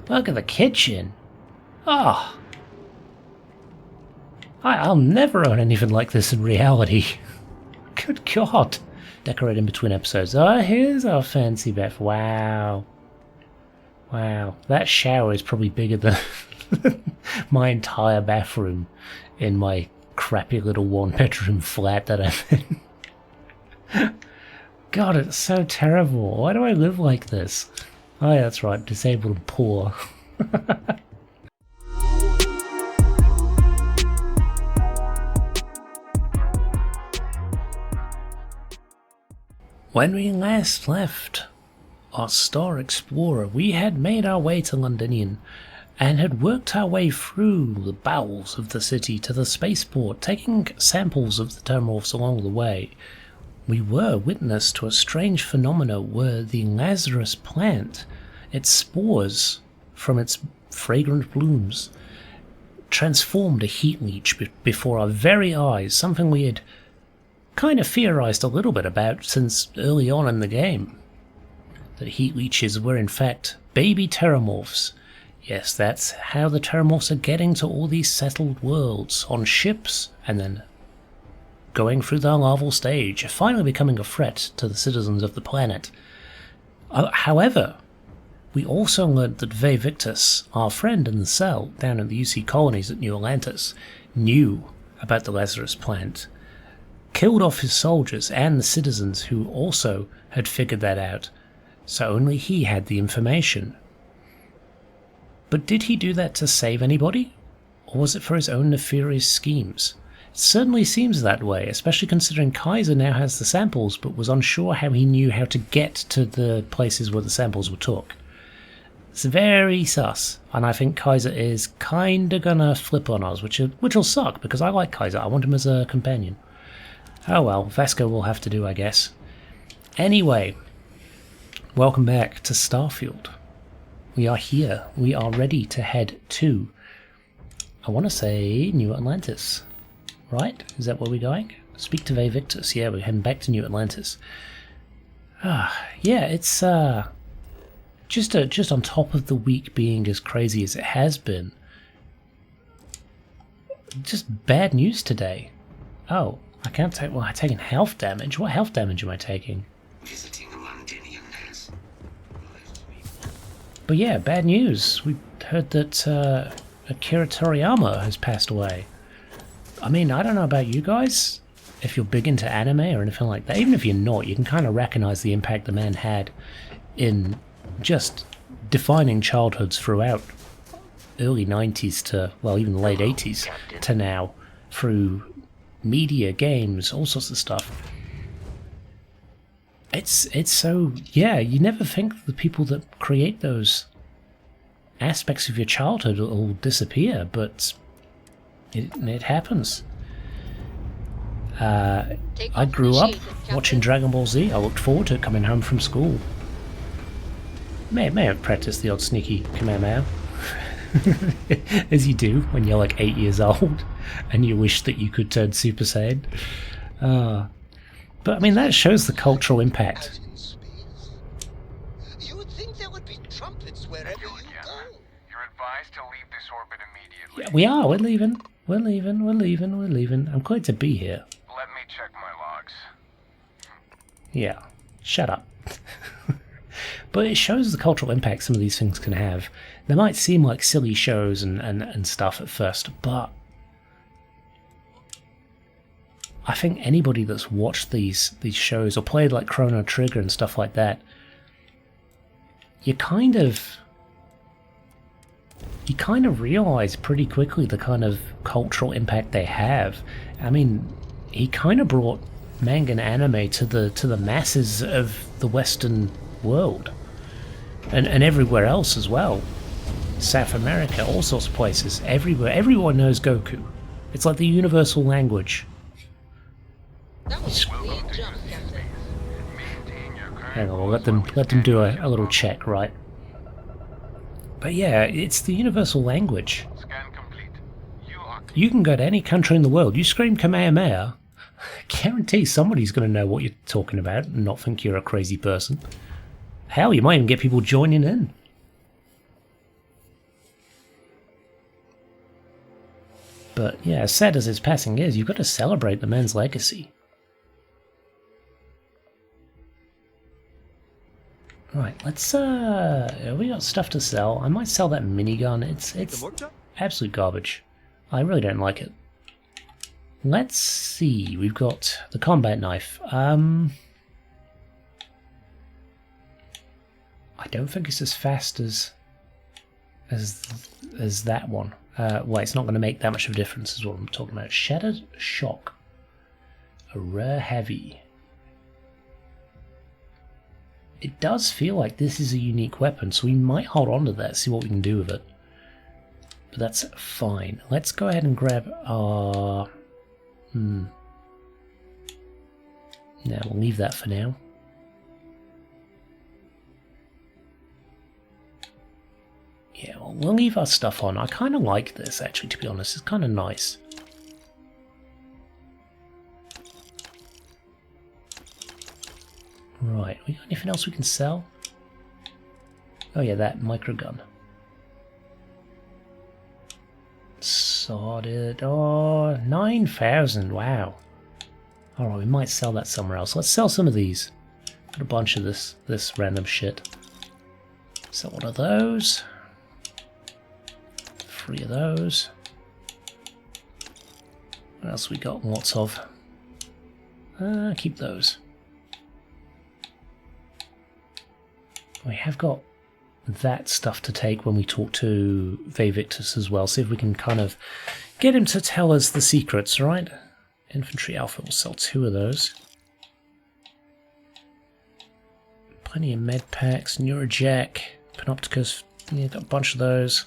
Look at the kitchen. Oh. I'll never own anything like this in reality. Good God. Decorate in between episodes. Oh, here's our fancy bath. Wow. Wow. That shower is probably bigger than my entire bathroom in my crappy little one-bedroom flat that I'm in. God, it's so terrible. Why do I live like this? Oh, yeah, that's right. Disabled and poor. When we last left our Star Explorer, we had made our way to Londinium and had worked our way through the bowels of the city to the spaceport, taking samples of the terramorphs along the way. We were witness to a strange phenomenon where the Lazarus plant, its spores from its fragrant blooms, transformed a heat leech before our very eyes, something we had kind of theorized a little bit about since early on in the game. That heat leeches were in fact baby terramorphs. Yes, that's how the terramorphs are getting to all these settled worlds on ships and then going through the larval stage, finally becoming a threat to the citizens of the planet. However, we also learned that Vae Victus, our friend in the cell down in the UC colonies at New Atlantis, knew about the Lazarus plant, killed off his soldiers and the citizens who also had figured that out, so only he had the information. But did he do that to save anybody? Or was it for his own nefarious schemes? It certainly seems that way, especially considering Kaiser now has the samples but was unsure how he knew how to get to the places where the samples were took. It's very sus, and I think Kaiser is kinda gonna flip on us, which'll suck because I like Kaiser. I want him as a companion. Oh well, Vasco will have to do, I guess. Anyway, welcome back to Starfield. We are here. We are ready to head to, I want to say, New Atlantis. Right? Is that where we're going? Speak to Vae Victus. Yeah, we're heading back to New Atlantis. Yeah, it's just on top of the week being as crazy as it has been. Just bad news today. Oh. I can't take. Well, I'm taking health damage. What health damage am I taking? Visiting Londinium has. But yeah, bad news. We heard that Akira Toriyama has passed away. I mean, I don't know about you guys, if you're big into anime or anything like that. Even if you're not, you can kind of recognize the impact the man had in just defining childhoods throughout early 90s to, well, even the late 80s to now, through media, games, all sorts of stuff. It's so, yeah, you never think the people that create those aspects of your childhood will disappear, but it happens. I grew up watching Dragon Ball Z. I looked forward to it coming home from school. May have practiced the odd sneaky Kamehameha. As you do when you're like 8 years old and you wish that you could turn Super Saiyan. But I mean, that shows the cultural impact. You would think there would be trumpets wherever you go. You're advised to leave this orbit immediately. Yeah, we are. We're leaving. We're leaving. I'm glad to be here. Let me check my logs. Yeah. Shut up. But it shows the cultural impact some of these things can have. They might seem like silly shows and stuff at first, but I think anybody that's watched these shows or played like Chrono Trigger and stuff like that, you kind of realize pretty quickly the kind of cultural impact they have. I mean, he kind of brought manga and anime to the masses of the Western world. And everywhere else as well. South America, all sorts of places, everywhere. Everyone knows Goku. It's like the universal language. That was a big jump, Captain. Hang on, we'll let them do a little check, right? But yeah, it's the universal language. Scan complete. You can go to any country in the world. You scream Kamehameha, guarantee somebody's going to know what you're talking about and not think you're a crazy person. Hell, you might even get people joining in. But yeah, as sad as his passing is, you've got to celebrate the man's legacy. Right, let's we got stuff to sell. I might sell that minigun. It's absolute garbage. I really don't like it. Let's see. We've got the combat knife. I don't think it's as fast as that one. Well, it's not going to make that much of a difference, is what I'm talking about. Shattered Shock, a rare heavy. It does feel like this is a unique weapon, so we might hold on to that, see what we can do with it. But that's fine. Let's go ahead and grab our... Now we'll leave that for now. Yeah, well, we'll leave our stuff on. I kind of like this, actually, to be honest. It's kind of nice. Right, we got anything else we can sell? Oh yeah, that microgun. Sorted. Oh, 9,000, wow. Alright, we might sell that somewhere else. Let's sell some of these. Got a bunch of this random shit. Sell one of those. 3 of those. What else we got? Lots of. Keep those. We have got that stuff to take when we talk to Vae Victus as well. See if we can kind of get him to tell us the secrets, right? Infantry Alpha will sell 2 of those. Plenty of med packs, Neurojack, Panopticus, yeah, got a bunch of those.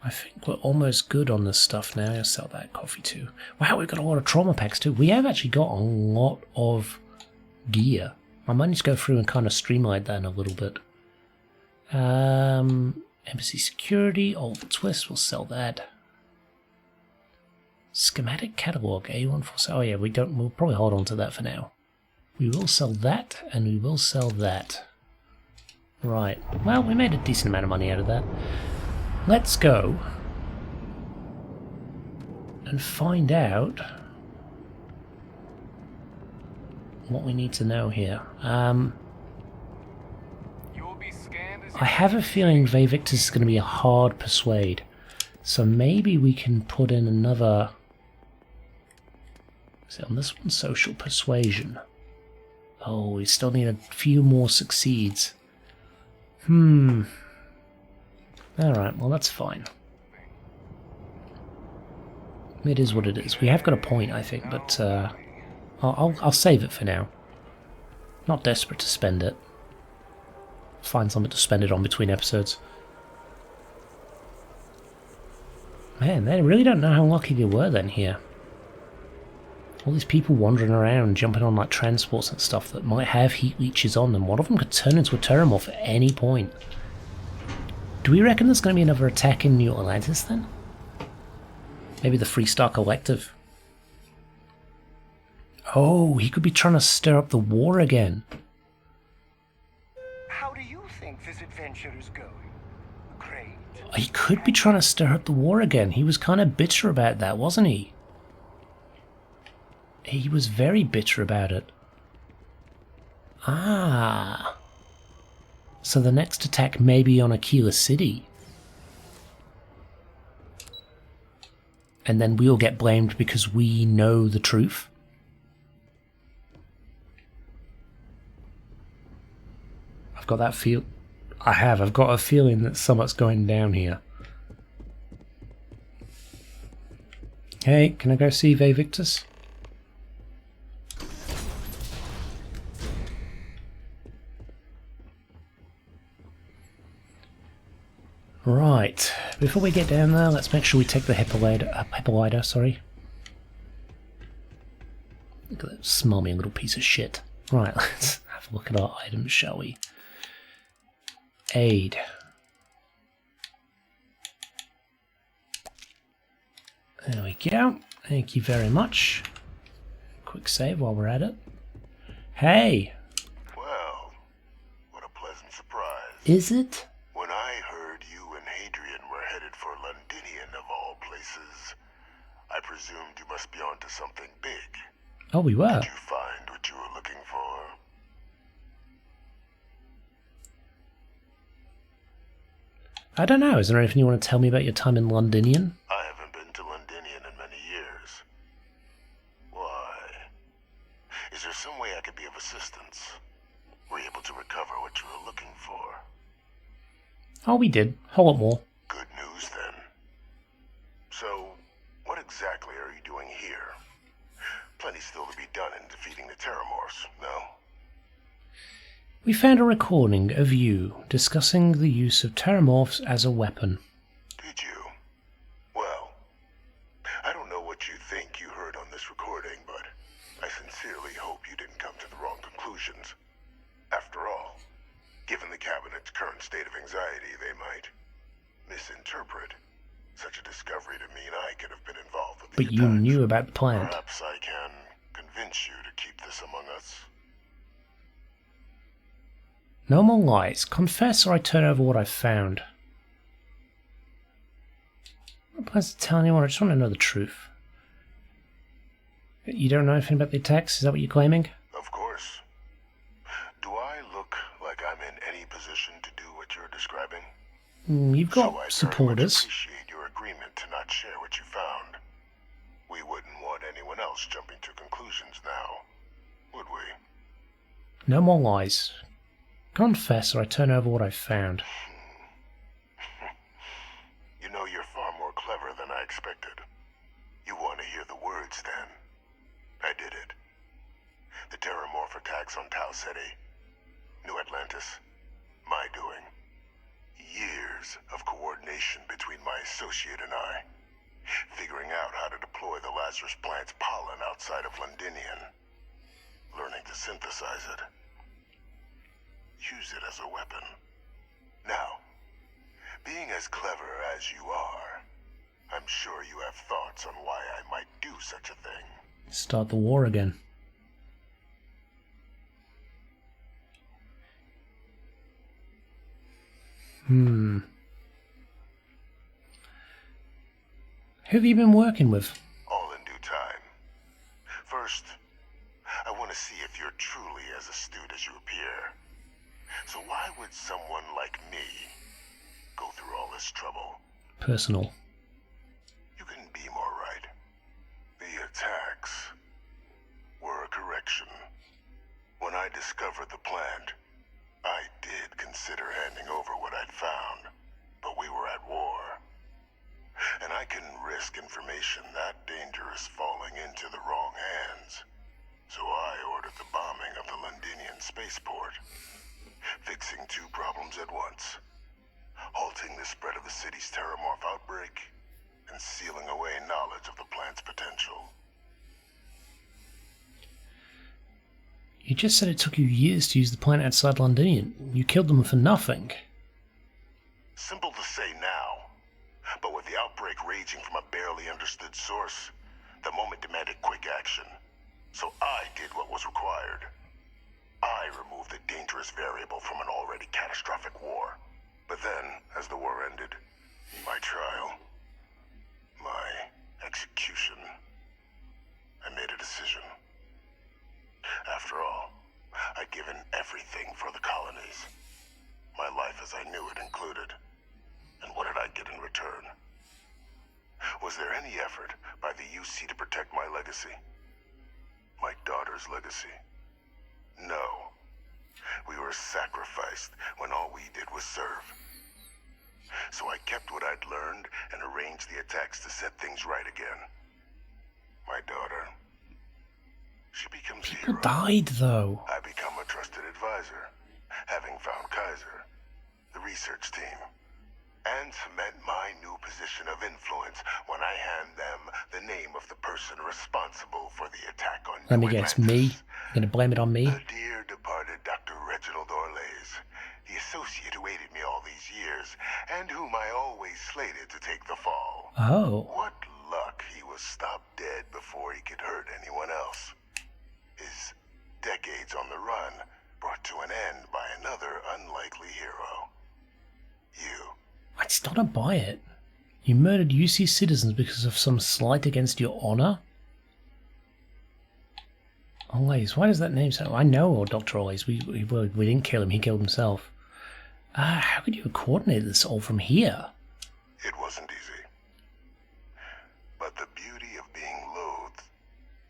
I think we're almost good on this stuff now. I'll sell that coffee too. Wow, we've got a lot of trauma packs too. We have actually got a lot of gear. I might need to go through and kind of streamline that in a little bit. Embassy security, all the twist, we'll sell that. Schematic catalog, A147. Oh yeah, we'll probably hold on to that for now. We will sell that, and we will sell that. Right, well, we made a decent amount of money out of that. Let's go and find out what we need to know here. I have a feeling Vae Victus is going to be a hard persuade, so maybe we can put in another. So on this one, social persuasion. Oh, we still need a few more succeeds. Alright, well that's fine. It is what it is. We have got a point, I think, but I'll save it for now. Not desperate to spend it. Find something to spend it on between episodes. Man, they really don't know how lucky they were then here. All these people wandering around, jumping on like transports and stuff that might have heat leeches on them. One of them could turn into a Terramorph at any point. Do we reckon there's going to be another attack in New Atlantis then? Maybe the Freestar Collective. Oh, he could be trying to stir up the war again. How do you think this adventure is going? Great. He could be trying to stir up the war again. He was kind of bitter about that, wasn't he? He was very bitter about it. Ah. So the next attack may be on Aquila City. And then we'll get blamed because we know the truth. I've got that feel. I've got a feeling that something's going down here. Hey, can I go see Vae Victus? Right, before we get down there, let's make sure we take the Hippolyta, sorry. Look at that smarmy little piece of shit. Right, let's have a look at our items, shall we? Aid. There we go. Thank you very much. Quick save while we're at it. Hey! Well, what a pleasant surprise. Is it? When I heard you and Hadrian were headed for presumed you must be onto something big. Oh, we were. Did you find what you were looking for? I don't know. Is there anything you want to tell me about your time in Londinian? I haven't been to Londinian in many years. Why? Is there some way I could be of assistance? Were you able to recover what you were looking for? Oh, we did. Whole lot more. Good news, then. So, what exactly are you doing here? Plenty still to be done in defeating the Terramorphs, no? We found a recording of you discussing the use of Terramorphs as a weapon. Did you? Well, I don't know what you think you heard on this recording, but I sincerely hope you didn't come to the wrong conclusions. After all, given the Cabinet's current state of anxiety, they might misinterpret such a discovery to mean I could have been involved with the But you attacks. knew about the plant. Perhaps I can convince you to keep this among us. No more lies. Confess or I turn over what I've found. I'm not plans to tell anyone. I just want to know the truth. You don't know anything about the attacks? Is that what you're claiming? Of course. Do I look like I'm in any position to do what you're describing? You've So I got very much supporters. appreciate your agreement to not share what you found. We wouldn't want anyone else jumping to conclusions now, would we? No more lies. Confess or I turn over what I've found. You know, you're far more clever than I expected. You want to hear the words, then? I did it. The Terramorph attacks on Tau City. New Atlantis. My doing. Years of coordination between my associate and I. Figuring out how to deploy the Lazarus plant's pollen outside of Londinian. Learning to synthesize it. Use it as a weapon. Now, being as clever as you are, I'm sure you have thoughts on why I might do such a thing. Start the war again. Who have you been working with? All in due time. First, I want to see if you're truly as astute as you appear. So why would someone like me go through all this trouble? Personal. You couldn't be more right. The attacks were a correction. When I discovered the plant, I did consider handing over what I'd found, but we were at war. And I couldn't risk information that dangerous falling into the wrong hands. So I ordered the bombing of the Londinian spaceport. Fixing two problems at once. Halting the spread of the city's Terramorph outbreak, and sealing away knowledge of the plant's potential. You just said it took you years to use the plant outside Londinian. You killed them for nothing. Simple to say now, but with the outbreak raging from a barely understood source, the moment demanded quick action. So I did what was required. I removed the dangerous variable from an already catastrophic war. But then, as the war ended, my trial, my execution, I made a decision. After all, I'd given everything for the colonies. My life as I knew it included. And what did I get in return? Was there any effort by the UC to protect my legacy? My daughter's legacy? No. We were sacrificed when all we did was serve. So I kept what I'd learned and arranged the attacks to set things right again. My daughter. She becomes a People hero. died, though. I become a trusted advisor, having found Kaiser, the research team, and cement my new position of influence when I hand them the name of the person responsible for the attack on Let New me guess, Atlantis. me? You're gonna blame it on me? The dear departed Dr. Reginald Orlays, the associate who aided me all these years, and whom I always slated to take the fall. Oh. What luck he was stopped dead before he could hurt anyone else. His decades on the run brought to an end by another unlikely hero. You. I just don't buy it. You murdered UC citizens because of some slight against your honor? Always. Why does that name sound... I know Dr. Always. We didn't kill him. He killed himself. How could you have coordinated this all from here? It wasn't easy. But the beauty of being loathed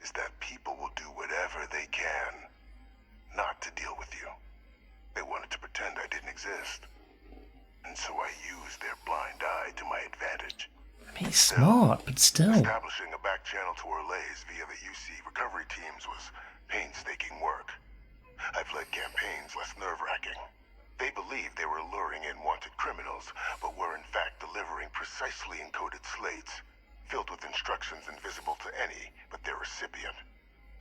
is that people will do whatever they can not to deal with you. They wanted to pretend I didn't exist. And so I used their blind eye to my advantage. I mean, he's smart, but still. Establishing a back channel to Orlays via the UC recovery teams was painstaking work. I've led campaigns less nerve-wracking. They believed they were luring in wanted criminals, but were in fact delivering precisely encoded slates, filled with instructions invisible to any but their recipient,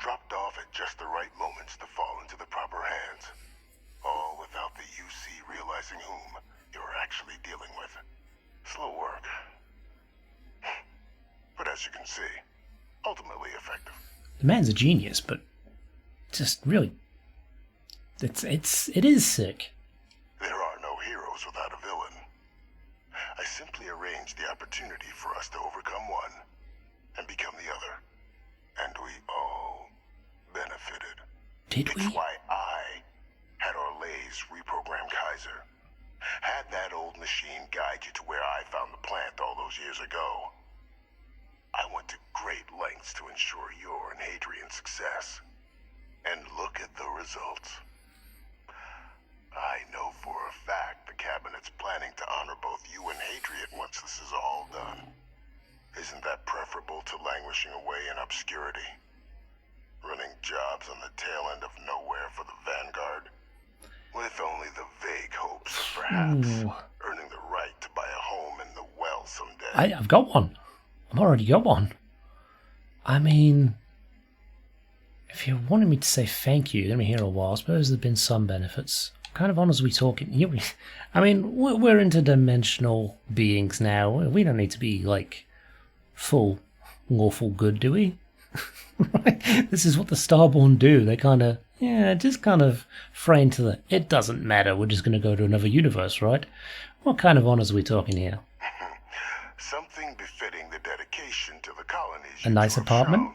dropped off at just the right moments to fall into the proper hands. All without the UC realizing whom you're actually dealing with. Slow work. But as you can see, ultimately effective. The man's a genius, but just really, it is sick. There are no heroes without a villain. I simply arranged the opportunity for us to overcome one and become the other. And we all benefited. Did we? It's why I had Orlays reprogram Kaiser. Had that old machine guide you to where I found the plant all those years ago. I went to great lengths to ensure your and Hadrian's success. And look at the results. I know for a fact the Cabinet's planning to honor both you and Hadrian once this is all done. Isn't that preferable to languishing away in obscurity? Running jobs on the tail end of nowhere for the Vanguard? With only the vague hopes of perhaps earning the right to buy a home in the well someday. I've got one. I've already got one. I mean, if you wanted me to say thank you, let me hear a while. I suppose there's been some benefits. What kind of honors are we talking? I mean, we're interdimensional beings now. We don't need to be, like, full lawful good, do we? Right? This is what the Starborn do. They kind of, just kind of fray into the, it doesn't matter, we're just going to go to another universe, right? What kind of honors are we talking here? Something befitting the dedication to the colonies. A nice apartment? Shown.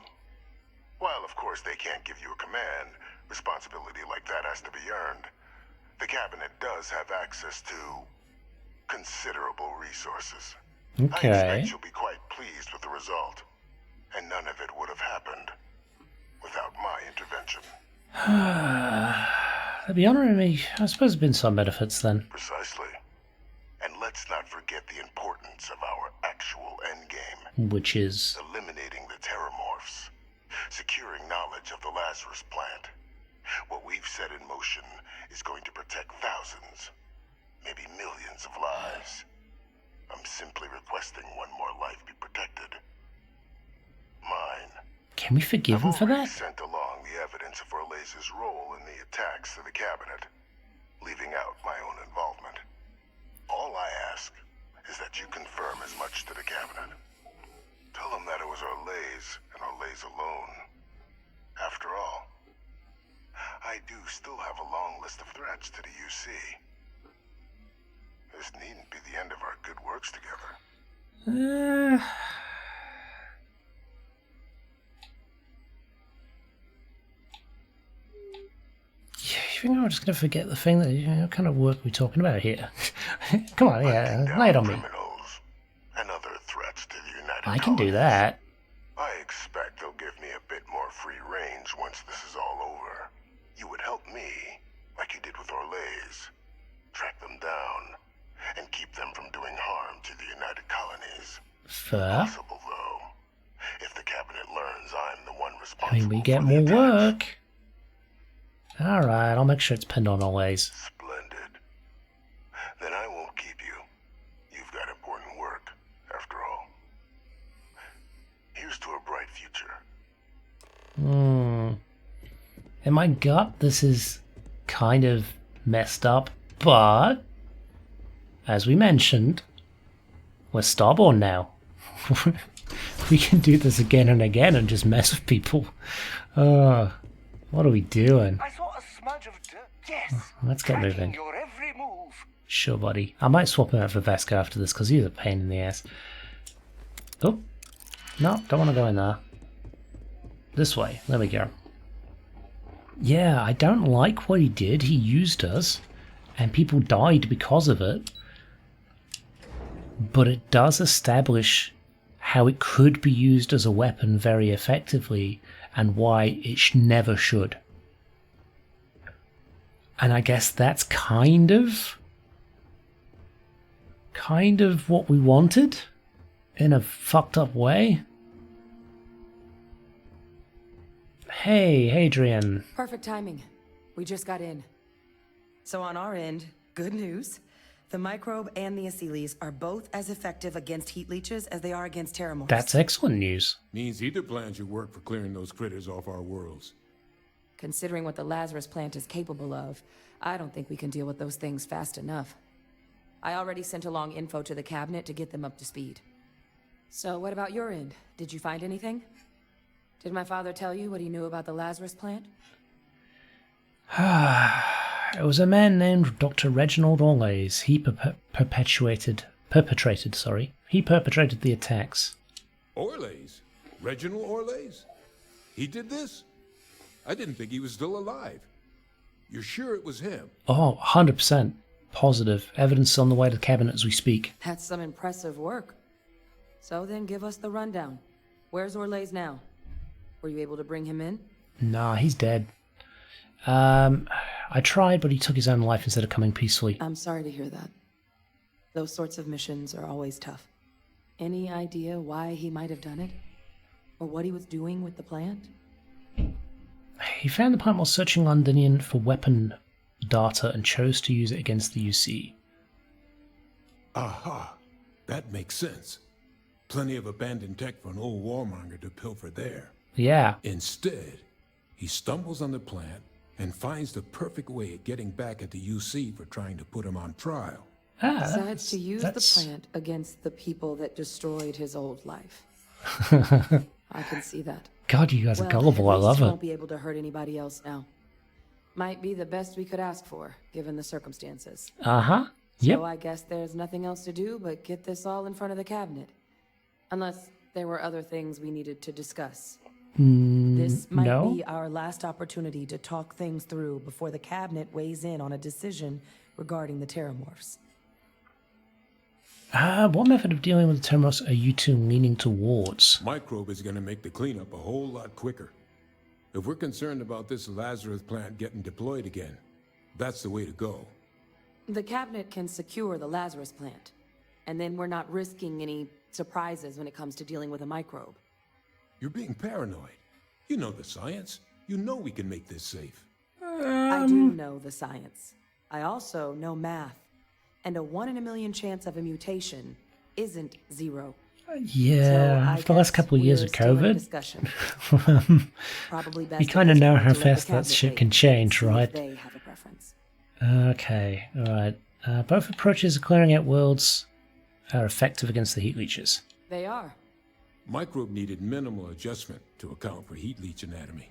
While, of course, they can't give you a command, responsibility like that has to be earned. The Cabinet does have access to considerable resources. Okay. I expect you'll be quite pleased with the result. And none of it would have happened without my intervention. They'll be honoring me. I suppose there's been some benefits then. Precisely. And let's not forget the importance of our actual endgame. Which is? Eliminating the terramorphs. Securing knowledge of the Lazarus plant. What we've set in motion is going to protect thousands, maybe millions of lives. I'm simply requesting one more life be protected. Mine. Can we forgive him for that? I've sent along the evidence of Orlays' role in the attacks to the Cabinet, leaving out my own involvement. All I ask is that you confirm as much to the Cabinet. Tell them that it was Orlays and Orlays alone. After all, I do still have a long list of threats to the UC. This needn't be the end of our good works together. You think I'm just going to forget the thing that, what kind of work are we talking about here? Come on, lay it on me. And other threats to the United I can do Colonies. that. I expect they'll give me a bit more free range once this is all over. You would help me, like you did with Orlays. Track them down, and keep them from doing harm to the United Colonies. Fair. Possible, though, if the Cabinet learns I'm the one I responsible mean, we get for the more attacks. work. Alright, I'll make sure it's pinned on always. Splendid. Then I won't keep you. You've got important work, after all. Here's to a bright future. In my gut, this is kind of messed up, but as we mentioned, we're Starborn now. We can do this again and again and just mess with people. What are we doing? I saw a smudge of dirt. Yes. Let's get tracking moving. your every move. Sure, buddy. I might swap him out for Vesca after this because he's a pain in the ass. Oh, no, don't want to go in there. This way, there we go. Yeah, I don't like what he did. He used us, and people died because of it. But it does establish how it could be used as a weapon very effectively, and why it never should. And I guess that's kind of what we wanted, in a fucked up way. Hey, Hadrian. Perfect timing. We just got in. So on our end, good news. The microbe and the Aciles are both as effective against heat leeches as they are against terramorphs. That's excellent news. Means either plan should work for clearing those critters off our worlds. Considering what the Lazarus plant is capable of, I don't think we can deal with those things fast enough. I already sent along info to the cabinet to get them up to speed. So what about your end? Did you find anything? Did my father tell you what he knew about the Lazarus plant? It was a man named Dr. Reginald Orlays. He perpetrated the attacks. Orlays? Reginald Orlays? He did this? I didn't think he was still alive. You're sure it was him? Oh, 100% positive. Evidence on the way to the cabinet as we speak. That's some impressive work. So then give us the rundown. Where's Orlays now? Were you able to bring him in? Nah, he's dead. I tried, but he took his own life instead of coming peacefully. I'm sorry to hear that. Those sorts of missions are always tough. Any idea why he might have done it? Or what he was doing with the plant? He found the plant while searching Londinian for weapon data and chose to use it against the UC. Aha! That makes sense. Plenty of abandoned tech for an old warmonger to pilfer there. Yeah. Instead, he stumbles on the plant and finds the perfect way of getting back at the UC for trying to put him on trial. Decides to use the plant against the people that destroyed his old life. I can see that. God, you guys are gullible. I love it. Won't be able to hurt anybody else now. Might be the best we could ask for, given the circumstances. Uh-huh. Yep. So I guess there's nothing else to do but get this all in front of the cabinet. Unless there were other things we needed to discuss. This might be our last opportunity to talk things through before the cabinet weighs in on a decision regarding the terramorphs. What method of dealing with the terramorphs are you two leaning towards? Microbe is going to make the cleanup a whole lot quicker. If we're concerned about this Lazarus plant getting deployed again, that's the way to go. The cabinet can secure the Lazarus plant, and then we're not risking any surprises when it comes to dealing with a microbe. You're being paranoid. You know the science. You know we can make this safe. I do know the science. I also know math. And a 1 in a million chance of a mutation isn't 0. Yeah, so after the last couple of years of COVID, we kind of know how fast that shit can change, right? They have a preference. Okay, alright. Both approaches of clearing out worlds are effective against the heat leeches. They are. Microbe needed minimal adjustment to account for heat leech anatomy.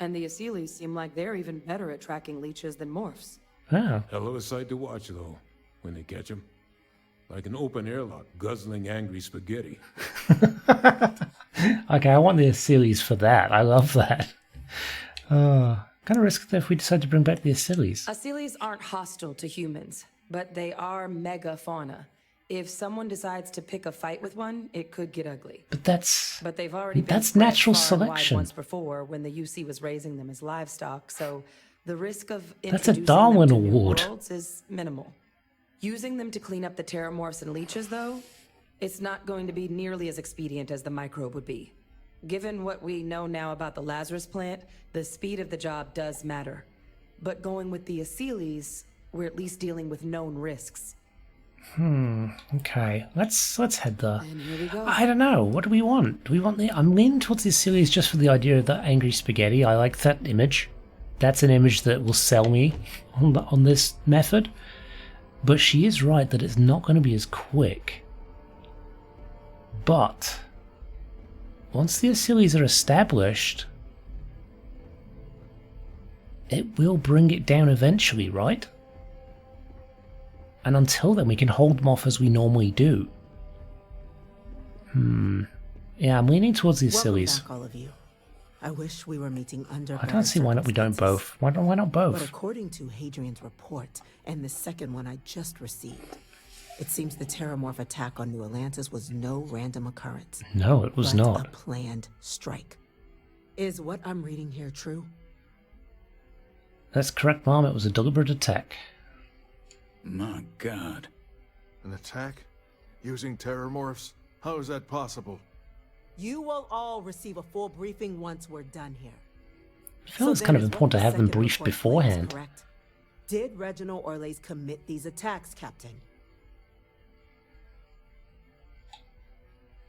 And the Aciles seem like they're even better at tracking leeches than morphs. Oh. Hell of a sight to watch, though, when they catch them. Like an open airlock guzzling angry spaghetti. Okay, I want the Aciles for that. I love that. Kind of risk if we decide to bring back the Aciles. Aciles aren't hostile to humans, but they are megafauna. If someone decides to pick a fight with one, it could get ugly. But they've already been that's spread natural far and wide selection. once before when the UC was raising them as livestock, so the risk of That's a introducing Darwin them to new Award. worlds is minimal. Using them to clean up the terramorphs and leeches, though, it's not going to be nearly as expedient as the microbe would be. Given what we know now about the Lazarus plant, the speed of the job does matter. But going with the Aciles, we're at least dealing with known risks. Okay, let's head there. And here we go. I don't know. What do we want? Do we want the? I'm leaning towards the Aciles just for the idea of the angry spaghetti. I like that image. That's an image that will sell me on this method. But she is right that it's not going to be as quick. But once the Aciles are established, it will bring it down eventually, right? And until then, we can hold them off as we normally do. Yeah, I'm leaning towards these Welcome sillies. back, all of you. I wish we were meeting under. I don't see why not we don't both. Why not But both? according to Hadrian's report and the second one I just received, it seems the Terramorph attack on New Atlantis was no random occurrence. No, it was but not. a planned strike. Is what I'm reading here true? That's correct, Mom. It was a deliberate attack. My God. An attack? Using terramorphs? How is that possible? You will all receive a full briefing once we're done here. I feel it's kind of important to have them briefed beforehand. Correct. Did Reginald Orlays commit these attacks, Captain?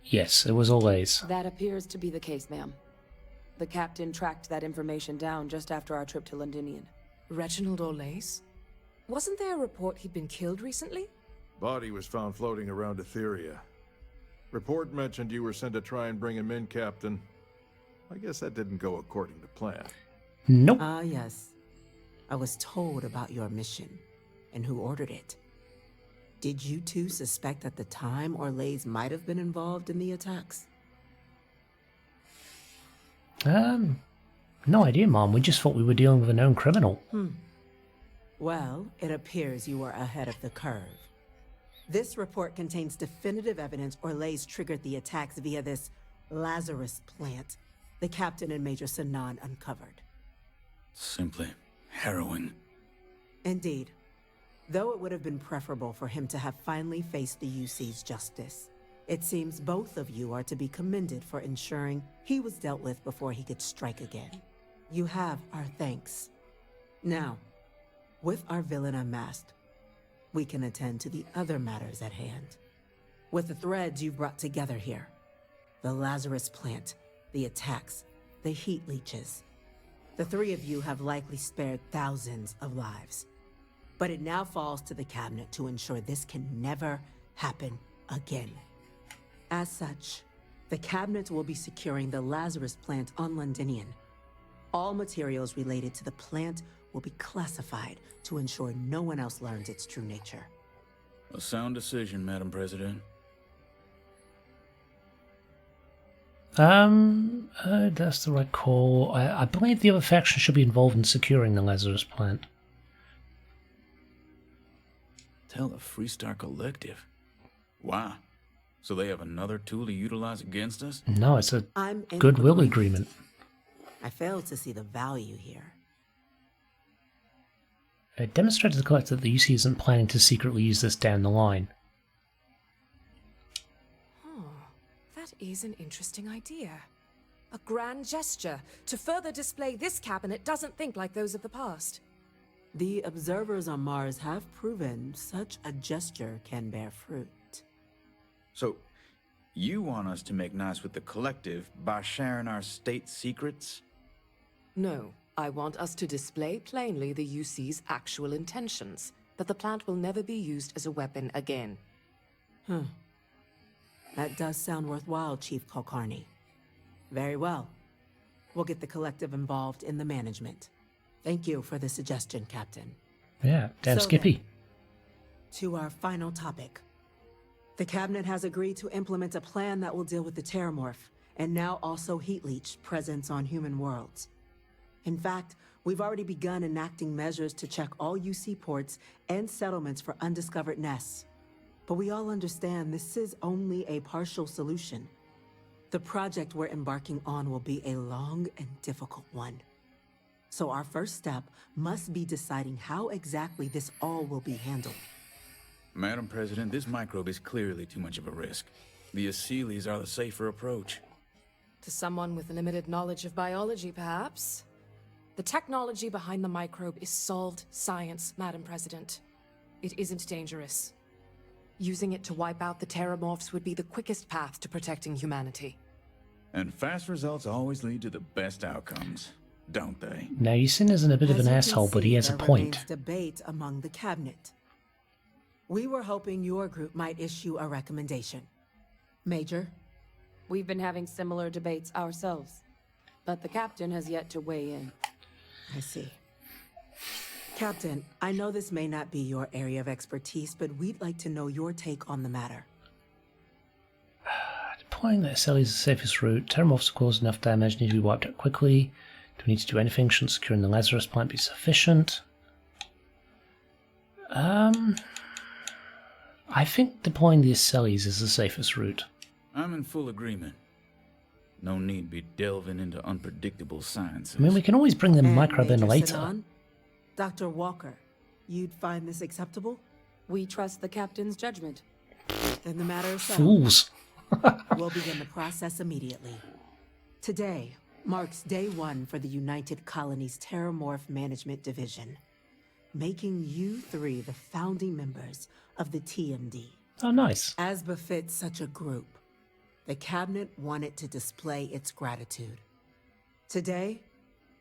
Yes, it was always. That appears to be the case, ma'am. The captain tracked that information down just after our trip to Londinian. Reginald Orlays? Wasn't there a report he'd been killed recently? Body was found floating around Etheria. Report mentioned you were sent to try and bring him in, Captain. I guess that didn't go according to plan. Nope. Ah, yes. I was told about your mission and who ordered it. Did you two suspect at the time Orlays might have been involved in the attacks? No idea, Mom. We just thought we were dealing with a known criminal. Well, it appears you were ahead of the curve. This report contains definitive evidence Orlays triggered the attacks via this Lazarus plant the Captain and Major Sanan uncovered. Simply harrowing. Indeed. Though it would have been preferable for him to have finally faced the UC's justice, it seems both of you are to be commended for ensuring he was dealt with before he could strike again. You have our thanks. Now, with our villain unmasked, we can attend to the other matters at hand. With the threads you've brought together here, the Lazarus plant, the attacks, the heat leeches, the three of you have likely spared thousands of lives. But it now falls to the cabinet to ensure this can never happen again. As such, the cabinet will be securing the Lazarus plant on Londinian. All materials related to the plant will be classified to ensure no one else learns its true nature. A sound decision, Madam President. That's the right call. I believe the other faction should be involved in securing the Lazarus plant. Tell the Freestar Collective. Wow. So they have another tool to utilize against us? No, it's a I'm in goodwill agreement. agreement. I fail to see the value here. It demonstrated to the collector that the UC isn't planning to secretly use this down the line. That is an interesting idea. A grand gesture to further display this cabinet doesn't think like those of the past. The observers on Mars have proven such a gesture can bear fruit. So, you want us to make nice with the collective by sharing our state secrets? No, I want us to display plainly the UC's actual intentions, that the plant will never be used as a weapon again. That does sound worthwhile, Chief Kulkarni. Very well. We'll get the collective involved in the management. Thank you for the suggestion, Captain. Yeah, damn So Skippy. then, to our final topic. The Cabinet has agreed to implement a plan that will deal with the Terramorph, and now also Heat Leech presence on human worlds. In fact, we've already begun enacting measures to check all UC ports and settlements for undiscovered nests. But we all understand this is only a partial solution. The project we're embarking on will be a long and difficult one. So our first step must be deciding how exactly this all will be handled. Madam President, this microbe is clearly too much of a risk. The Aseles are the safer approach. To someone with limited knowledge of biology, perhaps? The technology behind the microbe is solved science, Madam President. It isn't dangerous. Using it to wipe out the Terramorphs would be the quickest path to protecting humanity. And fast results always lead to the best outcomes, don't they? Now, Yusin isn't a bit of As an you can asshole, but he see, has a there point. remains debate among the Cabinet. We were hoping your group might issue a recommendation. Major? We've been having similar debates ourselves, but the captain has yet to weigh in. I see. Captain, I know this may not be your area of expertise, but we'd like to know your take on the matter. Implying that SLE is the safest route. Terramorphs cause enough damage, need to be wiped out quickly. Do we need to do anything? Shouldn't securing the Lazarus plant be sufficient? I think deploying the Acelles is the safest route. I'm in full agreement. No need be delving into unpredictable sciences. I mean, we can always bring the And microbe in Major later. Sinan, Dr. Walker, you'd find this acceptable? We trust the captain's judgment. Then the matter is settled. Fools. We'll begin the process immediately. Today marks day 1 for the United Colonies Terramorph Management Division, making you 3 the founding members of the TMD. Oh, nice. As befits such a group, the Cabinet wanted to display its gratitude. Today,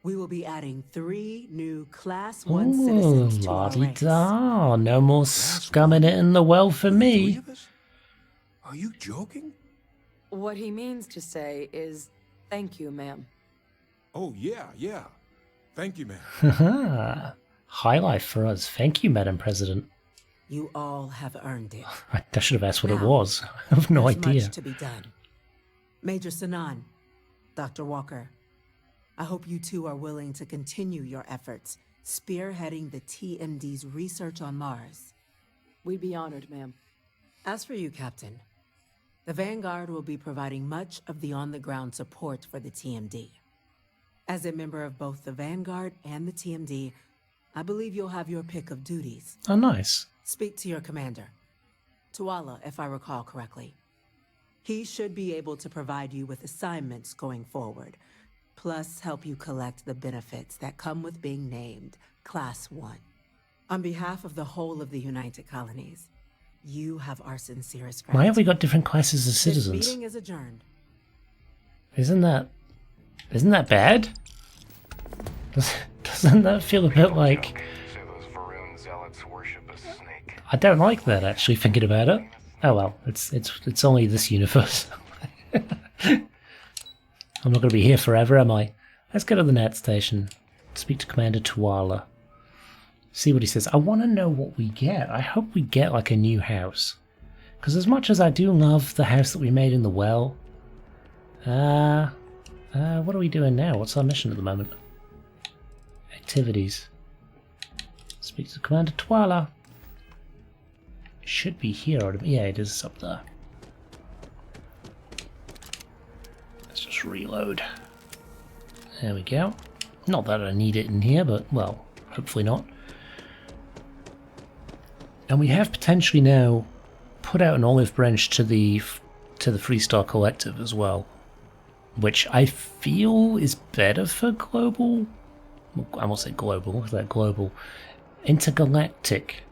we will be adding 3 new Class 1 Ooh, citizens to our ranks. la-di-da. No more scumming it in the well for me. Are you joking? What he means to say is, thank you, ma'am. Oh, yeah. Thank you, man. Haha. High life for us. Thank you, Madam President. You all have earned it. I should have asked what it Now, was. I have no there's idea. much to be done. Major Sinan, Dr. Walker, I hope you 2 are willing to continue your efforts spearheading the TMD's research on Mars. We'd be honored, ma'am. As for you, Captain, the Vanguard will be providing much of the on-the-ground support for the TMD. As a member of both the Vanguard and the TMD, I believe you'll have your pick of duties. Oh, nice. Speak to your commander, Tuala, if I recall correctly. He should be able to provide you with assignments going forward, plus help you collect the benefits that come with being named Class 1. On behalf of the whole of the United Colonies, you have our sincerest gratitude. Why have we got different classes of This citizens? meeting is adjourned. Isn't that bad? Doesn't that feel a bit like... So those Varun zealots worship a snake. I don't like that, actually, thinking about it. Oh well, it's only this universe. I'm not going to be here forever, am I? Let's go to the net station. Speak to Commander Tuala. See what he says. I want to know what we get. I hope we get like a new house. Because as much as I do love the house that we made in the well... what are we doing now? What's our mission at the moment? Activities. Speak to Commander Tuala. Should be here. Yeah, it is up there. Let's just reload. There we go. Not that I need it in here, but, well, hopefully not. And we have potentially now put out an olive branch to the Freestar Collective as well, which I feel is better for global. I won't say global. Is that global? Intergalactic.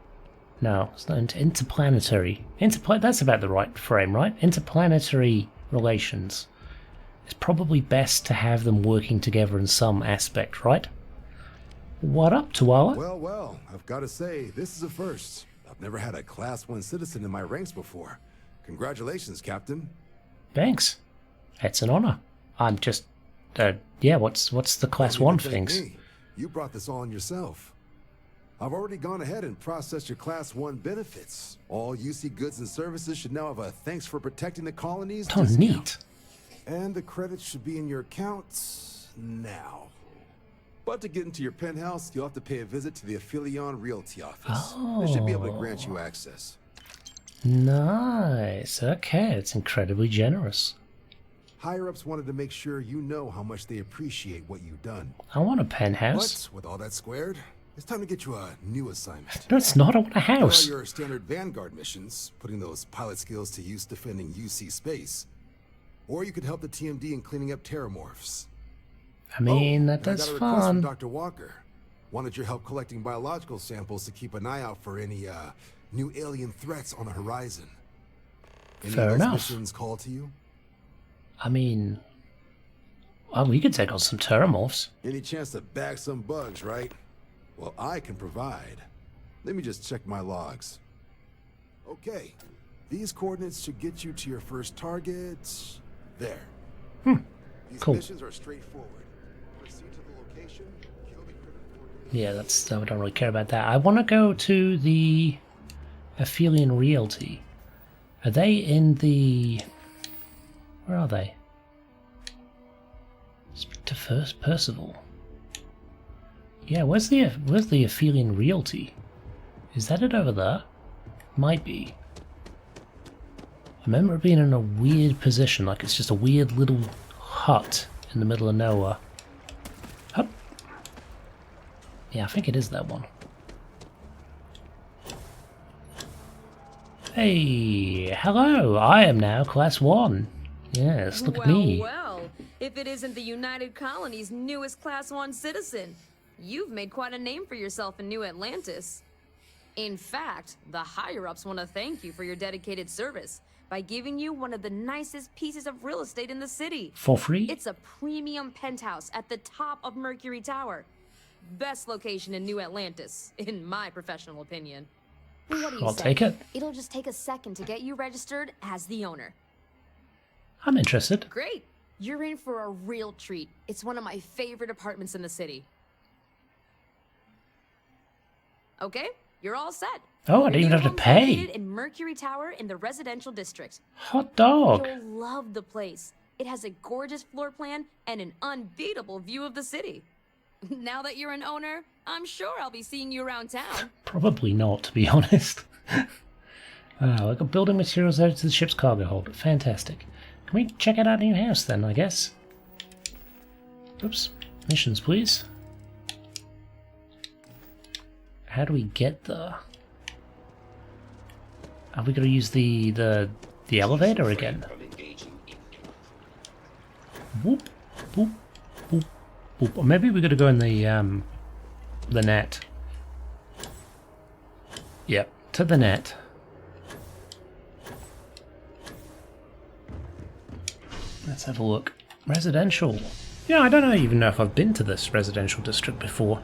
No, it's not interplanetary. That's about the right frame, right? Interplanetary relations. It's probably best to have them working together in some aspect, right? What up, Tuala? Well, I've got to say, this is a first. I've never had a Class 1 citizen in my ranks before. Congratulations, Captain. Thanks. It's an honor. I'm just... yeah, what's the Class 1 things? Me. You brought this on yourself. I've already gone ahead and processed your Class 1 benefits. All UC goods and services should now have a thanks for protecting the colonies Oh, discount. neat. And the credits should be in your accounts now. But to get into your penthouse, you'll have to pay a visit to the Aphelion Realty office. They should be able to grant you access. Nice. Okay, it's incredibly generous. Higher-ups wanted to make sure you know how much they appreciate what you've done. I want a penthouse. But with all that squared, it's time to get you a new assignment. No, it's not. I want a house. There are your standard Vanguard missions, putting those pilot skills to use defending UC space. Or you could help the TMD in cleaning up terramorphs. I mean, and that's I got a request fun. from Dr. Walker. Wanted your help collecting biological samples to keep an eye out for any new alien threats on the horizon. Any Fair of those enough. missions call to you? I mean, well, we could take on some terramorphs. Any chance to bag some bugs, right? Well, I can provide. Let me just check my logs. Okay, these coordinates should get you to your first target. There. These Cool. missions are straightforward. Proceed to the location. Kill the criminal. Yeah, that's. I don't really care about that. I want to go to the Aphelion Realty. Are they in the Where are they? Speak to first Percival. Yeah, where's the Aphelion Realty? Is that it over there? Might be. I remember it being in a weird position, like it's just a weird little hut in the middle of nowhere. Hup. Yeah, I think it is that one. Hey, hello, I am now Class 1. Yes, look at me. Well, if it isn't the United Colony's newest Class 1 citizen, you've made quite a name for yourself in New Atlantis. In fact, the higher-ups want to thank you for your dedicated service by giving you one of the nicest pieces of real estate in the city. For free? It's a premium penthouse at the top of Mercury Tower. Best location in New Atlantis, in my professional opinion. What do you I'll say? take it. It'll just take a second to get you registered as the owner. I'm interested. Great! You're in for a real treat. It's one of my favorite apartments in the city. Okay, you're all set. Oh, I didn't even have to pay. Located in Mercury Tower in the residential district. Hot dog. You'll love the place. It has a gorgeous floor plan and an unbeatable view of the city. Now that you're an owner, I'm sure I'll be seeing you around town. Probably not, to be honest. I got building materials added to the ship's cargo hold. Fantastic. Can we check out our new house then, I guess? Oops. Missions, please. How do we get there? Are we going to use the elevator again? Whoop, whoop, whoop, whoop. Or maybe we're going to go in the net. Yep, to the net. Let's have a look. Residential. Yeah, I don't even know if I've been to this residential district before.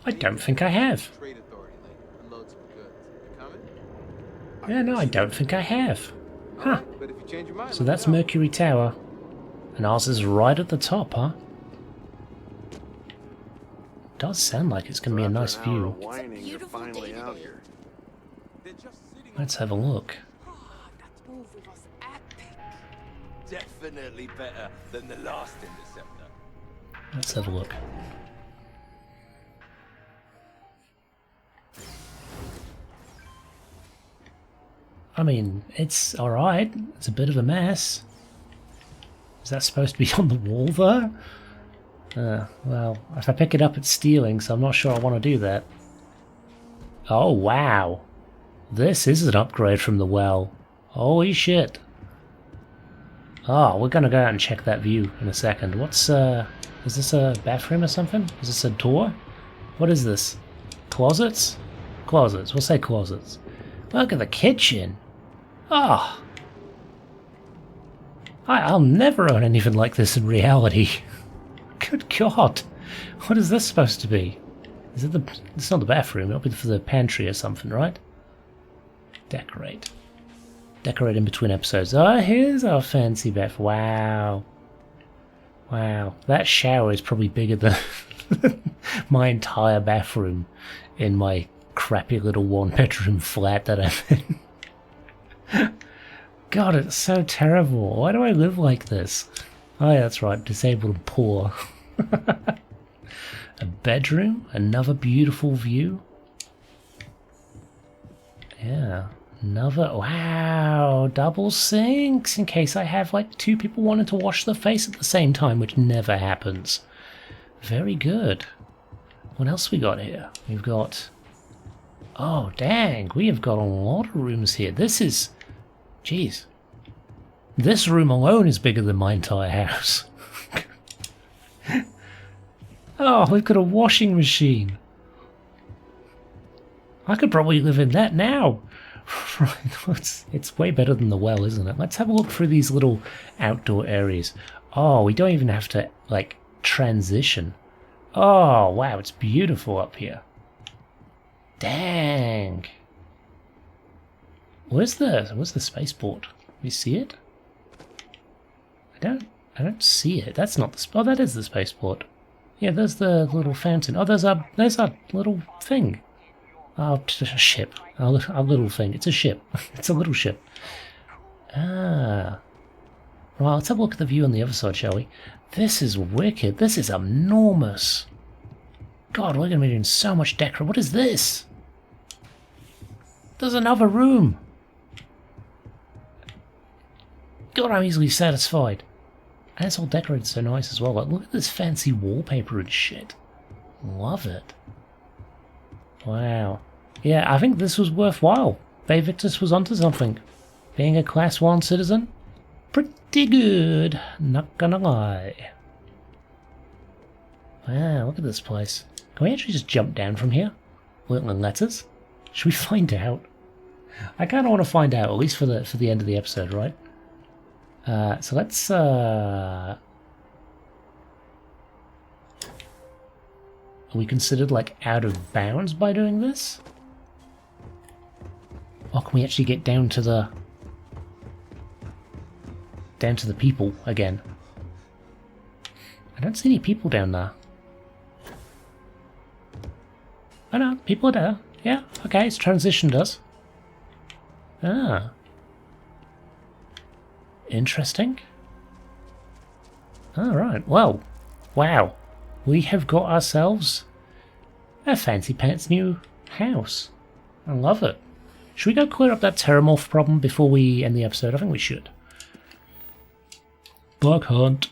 I don't think I have. Yeah, no, I don't think I have. Huh. So that's Mercury Tower. And ours is right at the top, huh? Does sound like it's going to be a nice view. Let's have a look. Definitely better than the last interceptor. Let's have a look. I mean, it's alright. It's a bit of a mess. Is that supposed to be on the wall there? Well, if I pick it up, it's stealing, so I'm not sure I want to do that. Oh, wow. This is an upgrade from the well. Holy shit. Oh, we're gonna go out and check that view in a second. What's, is this a bathroom or something? Is this a door? What is this? Closets? Closets. We'll say closets. Look at the kitchen. Oh. I'll never own anything like this in reality. Good God. What is this supposed to be? Is it it's not the bathroom, it'll be for the pantry or something, right? Decorate. Decorate in between episodes. Oh, here's our fancy bath. Wow. Wow. That shower is probably bigger than my entire bathroom in my crappy little one-bedroom flat that I'm in. God, it's so terrible. Why do I live like this? Oh, yeah, that's right. Disabled and poor. A bedroom? Another beautiful view? Yeah. Another... Wow! Double sinks! In case I have, like, two people wanting to wash their face at the same time, which never happens. Very good. What else we got here? We've got... Oh, dang! We have got a lot of rooms here. This is... Jeez. This room alone is bigger than my entire house. Oh, we've got a washing machine. I could probably live in that now. It's way better than the well, isn't it? Let's have a look through these little outdoor areas. Oh, we don't even have to, like, transition. Oh, wow, it's beautiful up here. Dang. Where's the spaceport? You see it? I don't see it. That's not the... Oh, that is the spaceport. Yeah, there's the little fountain. Oh, there's a little thing. Oh, just a ship. A little thing. It's a ship. It's a little ship. Ah. Well, let's have a look at the view on the other side, shall we? This is wicked. This is enormous. God, we're going to be doing so much decor. What is this? There's another room. God, I'm easily satisfied. And it's all decorated so nice as well. Like, look at this fancy wallpaper and shit. Love it. Wow. Yeah, I think this was worthwhile. Vae Victus was onto something. Being a Class 1 citizen, pretty good. Not gonna lie. Wow, look at this place. Can we actually just jump down from here? Little letters? Should we find out? I kind of want to find out, at least for the end of the episode, right? So let's are we considered like out of bounds by doing this? Or can we actually get down to the people again? I don't see any people down there. Oh no, people are there. Yeah, okay, it's transitioned us. Ah. Interesting. Alright, well, wow. We have got ourselves a fancy pants new house. I love it. Should we go clear up that Terramorph problem before we end the episode? I think we should. Bug hunt.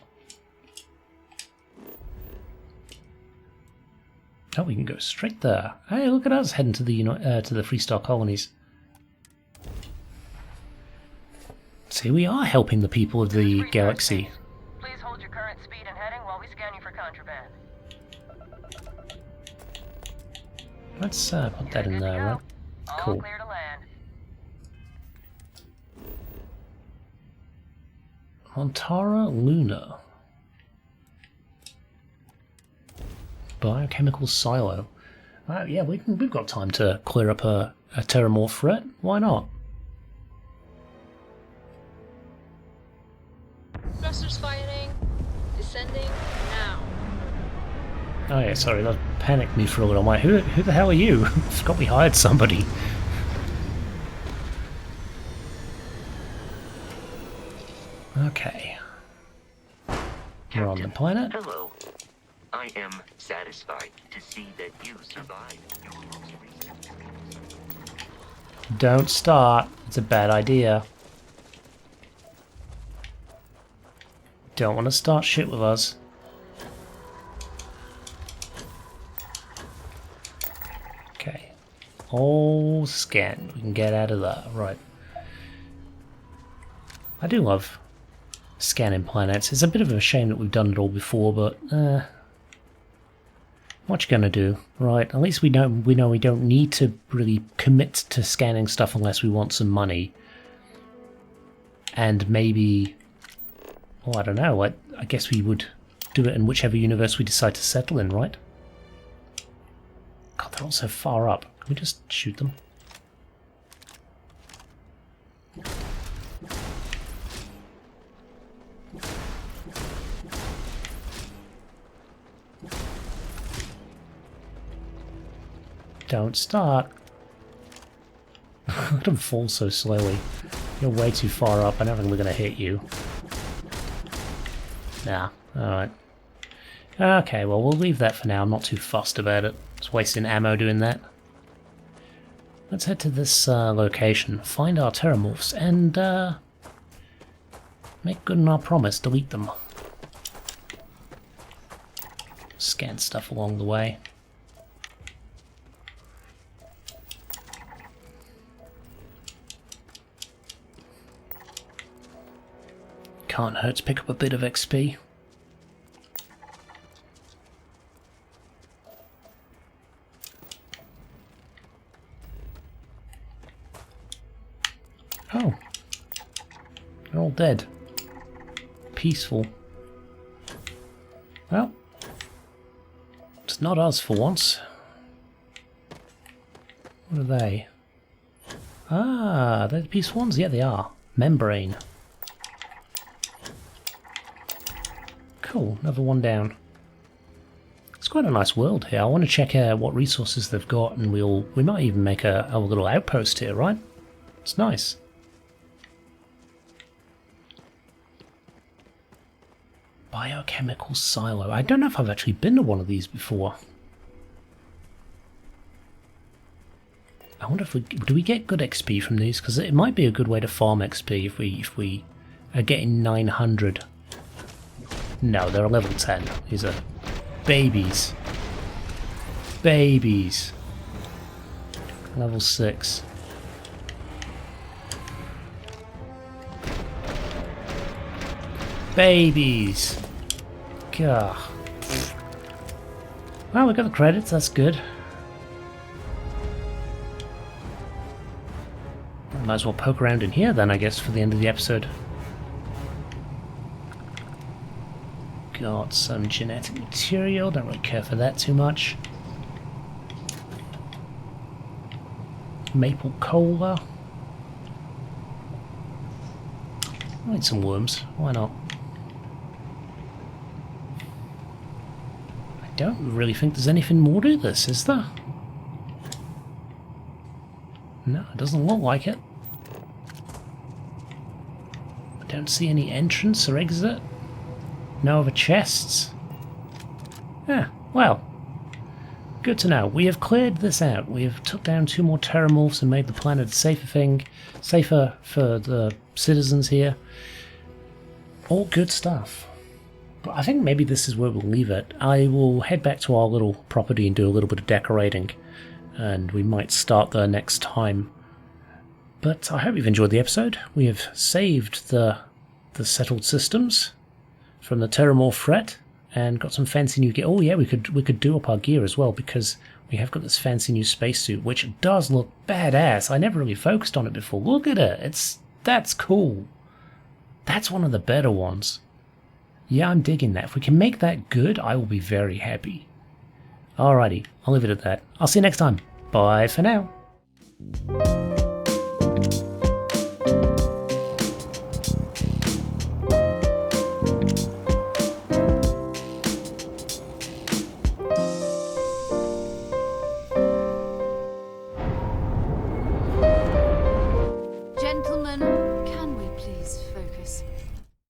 Oh, we can go straight there. Hey, look at us heading to the to the Freestar colonies. See, we are helping the people of the galaxy. Please hold your current speed and heading while we scan you for contraband. Let's put that in there, right? Cool. All clear to land. Montara Luna. Biochemical silo. Yeah, we've got time to clear up a Terramorph threat. Why not? Thrusters firing. Descending now. Oh yeah, sorry, that panicked me for a little. I'm like, who the hell are you? I forgot we hired somebody. Okay. We're on the planet. Hello. I am satisfied to see that you survived your most recent. Don't start. It's a bad idea. Don't want to start shit with us. Okay. All scanned. We can get out of there. Right. I do love scanning planets. It's a bit of a shame that we've done it all before, but what you gonna do, right? At least we know we don't need to really commit to scanning stuff unless we want some money. And maybe, oh, I don't know. I guess we would do it in whichever universe we decide to settle in, right? God, they're all so far up. Can we just shoot them? Don't start. Let them fall so slowly. You're way too far up. I don't think we're going to hit you. Nah. Alright. Okay, well, we'll leave that for now. I'm not too fussed about it. It's wasting ammo doing that. Let's head to this location, find our Terramorphs, and make good on our promise, delete them. Scan stuff along the way. Can't hurt to pick up a bit of XP. Oh. They're all dead. Peaceful. Well. It's not us for once. What are they? Ah, they're the peaceful ones? Yeah, they are. Membrane. Cool, another one down. It's quite a nice world here. I want to check what resources they've got, and we might even make a little outpost here, right? It's nice. Biochemical silo. I don't know if I've actually been to one of these before. I wonder if do we get good XP from these? Because it might be a good way to farm XP if we are getting 900. No, they're level 10. These are babies. Babies. Level 6. Babies. Gah. Well, we got the credits, that's good. Might as well poke around in here then, I guess, for the end of the episode. Got some genetic material, don't really care for that too much. Maple cola. I need some worms, why not? I don't really think there's anything more to this, is there? No, it doesn't look like it. I don't see any entrance or exit. No other chests. Yeah, well. Good to know. We have cleared this out. We have took down 2 more terramorphs and made the planet a safer for the citizens here. All good stuff. But I think maybe this is where we'll leave it. I will head back to our little property and do a little bit of decorating. And we might start there next time. But I hope you've enjoyed the episode. We have saved the settled systems from the terramorph threat and got some fancy new gear. Oh yeah, we could do up our gear as well, because we have got this fancy new spacesuit, which does look badass. I never really focused on it before. Look at it. That's cool. That's one of the better ones. Yeah, I'm digging that. If we can make that good, I will be very happy. Alrighty, I'll leave it at that. I'll see you next time. Bye for now.